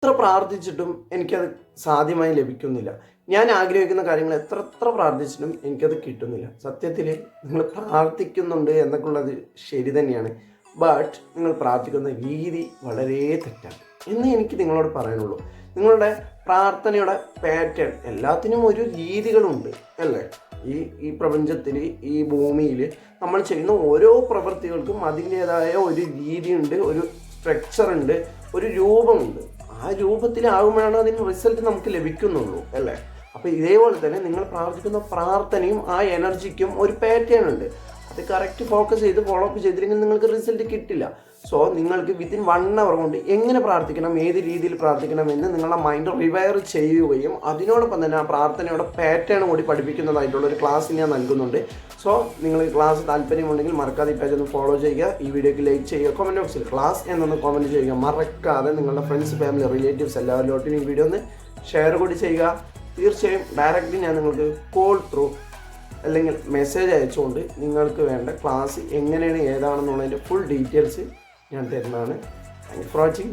എത്ര പ്രാർത്ഥിച്ചിട്ടും എനിക്കത് സാധ്യമായി ലഭിക്കുന്നില്ല. ഞാൻ ആഗ്രഹിക്കുന്ന കാര്യങ്ങൾ എത്ര പ്രാർത്ഥിച്ചിട്ടും എനിക്കത് കിട്ടുന്നില്ല. സത്യത്തിൽ നിങ്ങൾ പ്രാർത്ഥിക്കുന്നുണ്ട് എന്നൊക്കെ ഉള്ളത് ശരി തന്നെയാണ്. ബട്ട് നിങ്ങൾ പ്രാർത്ഥിക്കുന്ന രീതി വളരെ തെറ്റാണ് എന്ന് എനിക്ക് നിങ്ങളോട് പറയാനുള്ളൂ. നിങ്ങളുടെ പ്രാർത്ഥനയുടെ പാറ്റേൺ, എല്ലാത്തിനും ഒരു രീതികളുണ്ട് അല്ലേ? ഈ പ്രപഞ്ചത്തിൽ, ഈ ഭൂമിയിൽ നമ്മൾ ചെയ്യുന്ന ഓരോ പ്രവൃത്തികൾക്കും അതിൻ്റേതായ ഒരു രീതിയുണ്ട്, ഒരു സ്ട്രക്ചറുണ്ട്, ഒരു രൂപമുണ്ട്. ആ രൂപത്തിലാകുമ്പോഴാണ് അതിന് റിസൾട്ട് നമുക്ക് ലഭിക്കുന്നുള്ളൂ അല്ലേ? അപ്പോൾ ഇതേപോലെ തന്നെ നിങ്ങൾ പ്രാർത്ഥിക്കുന്ന പ്രാർത്ഥനയും ആ എനർജിക്കും ഒരു പാറ്റേൺ ഉണ്ട്. അത് കറക്റ്റ് ഫോക്കസ് ചെയ്ത് ഫോളോ അപ്പ് ചെയ്തില്ലെങ്കിൽ നിങ്ങൾക്ക് റിസൾട്ട് കിട്ടില്ല. സോ നിങ്ങൾക്ക് വിത്തിൻ 1 hour കൊണ്ട് എങ്ങനെ പ്രാർത്ഥിക്കണം, ഏത് രീതിയിൽ പ്രാർത്ഥിക്കണം എന്ന് നിങ്ങളുടെ മൈൻഡ് റിവയർ ചെയ്യുകയും അതിനോടൊപ്പം തന്നെ ആ പ്രാർത്ഥനയുടെ പാറ്റേൺ കൂടി പഠിപ്പിക്കുന്നതായിട്ടുള്ള ഒരു ക്ലാസ് ഞാൻ നൽകുന്നുണ്ട്. സോ നിങ്ങൾ ഈ ക്ലാസ് താല്പര്യമുണ്ടെങ്കിൽ മറക്കാതെ ഈ പേജ് ഒന്ന് ഫോളോ ചെയ്യുക, ഈ വീഡിയോക്ക് ലൈക്ക് ചെയ്യുക, കമൻറ്റ് ബോക്സിൽ ക്ലാസ് എന്നൊന്ന് കമൻറ്റ് ചെയ്യുക. മറക്കാതെ നിങ്ങളുടെ ഫ്രണ്ട്സ്, ഫാമിലി, റിലേറ്റീവ്സ് എല്ലാവരിലോട്ടും ഈ വീഡിയോ ഒന്ന് ഷെയർ കൂടി ചെയ്യുക. തീർച്ചയായും ഡയറക്റ്റ്ലി ഞാൻ നിങ്ങൾക്ക് കോൾ ത്രൂ അല്ലെങ്കിൽ മെസ്സേജ് അയച്ചുകൊണ്ട് നിങ്ങൾക്ക് വേണ്ട ക്ലാസ് എങ്ങനെയാണ്, ഏതാണെന്നുള്ളതിൻ്റെ ഫുൾ ഡീറ്റെയിൽസ് ഞാൻ തരുന്നതാണ്. Thank you for watching.